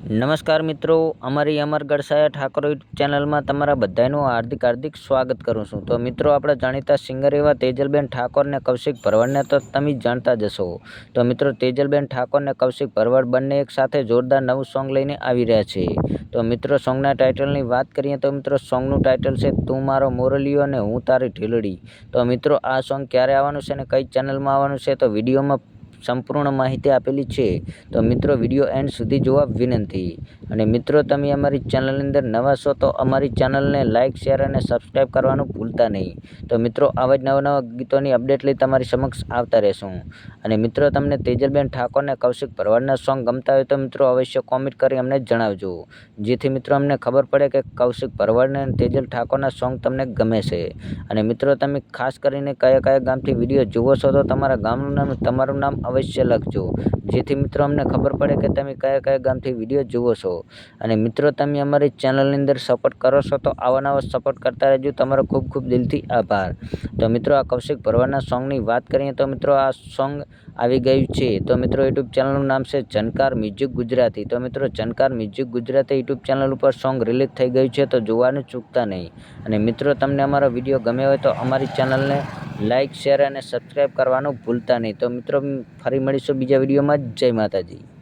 નમસ્કાર મિત્રો, અમારી અમરગઢ સાયા ઠાકોર યુટ્યુબ ચેનલમાં તમારા બધાનું હાર્દિક સ્વાગત કરું છું। તો મિત્રો, આપણે જાણીતા સિંગર એવા તેજલબેન ઠાકોર ને કૌશિક ભરવાડને તો તમે જાણતા જ હશો। તો મિત્રો, તેજલબેન ઠાકોર ને કૌશિક ભરવાડ બંને એક સાથે જોરદાર નવું સોંગ લઈને આવી રહ્યા છે। તો મિત્રો, સોંગના ટાઇટલની વાત કરીએ તો મિત્રો, સોંગનું ટાઇટલ છે તું મારો મોરલિયો અને હું તારી ઢીલડી। તો મિત્રો, આ સોંગ ક્યારે આવવાનું છે અને કઈ ચેનલમાં આવવાનું છે તો વિડીયોમાં સંપૂર્ણ માહિતી આપેલી છે। તો મિત્રો, વિડીયો એન્ડ સુધી જોવા વિનંતી। અને મિત્રો, તમે અમારી ચેનલની અંદર નવા છો તો અમારી ચેનલને લાઇક, શેર અને સબસ્ક્રાઈબ કરવાનું ભૂલતા નહીં। તો મિત્રો, આવા જ નવા ગીતોની અપડેટ લઈ તમારી સમક્ષ આવતા રહેશું। અને મિત્રો, તમને તેજલબેન ઠાકોર ને કૌશિક ભરવાડના સોંગ ગમતા હોય તો મિત્રો અવશ્ય કોમેન્ટ કરી અમને જણાવજો, જેથી મિત્રો અમને ખબર પડે કે કૌશિક ભરવાડ અને તેજલ ઠાકોરના સોંગ તમને ગમે છે। અને મિત્રો, તમે ખાસ કરીને કયા ગામથી વિડીયો જુઓ છો તો તમારા ગામનું નામ, તમારું નામ અવશ્ય લખજો, જેથી મિત્રો અમને ખબર પડે કે તમે કયા ગામથી વિડીયો જુઓ છો। અને મિત્રો, તમે અમારી ચેનલની અંદર સપોર્ટ કરો છો તો આવા સપોર્ટ કરતા રહેજો। તમારો ખૂબ દિલથી આભાર। તો મિત્રો, આ કૌશિક ભરવાડના સોંગની વાત કરીએ તો મિત્રો, આ સોંગ આવી ગયું છે। તો મિત્રો, યુટ્યુબ ચેનલનું નામ છે ઝનકાર મ્યુઝિક ગુજરાતી। તો મિત્રો, ઝનકાર મ્યુઝિક ગુજરાતી યુટ્યુબ ચેનલ ઉપર સોંગ રિલીઝ થઈ ગયું છે, તો જોવાનું ચૂકતા નહીં। અને મિત્રો, તમને અમારો વિડીયો ગમે હોય તો અમારી ચેનલને લાઇક, શેર અને સબસ્ક્રાઈબ કરવાનું ભૂલતા નહીં। તો મિત્રો, ફરી મળીશું બીજા વિડીયોમાં। જય માતાજી।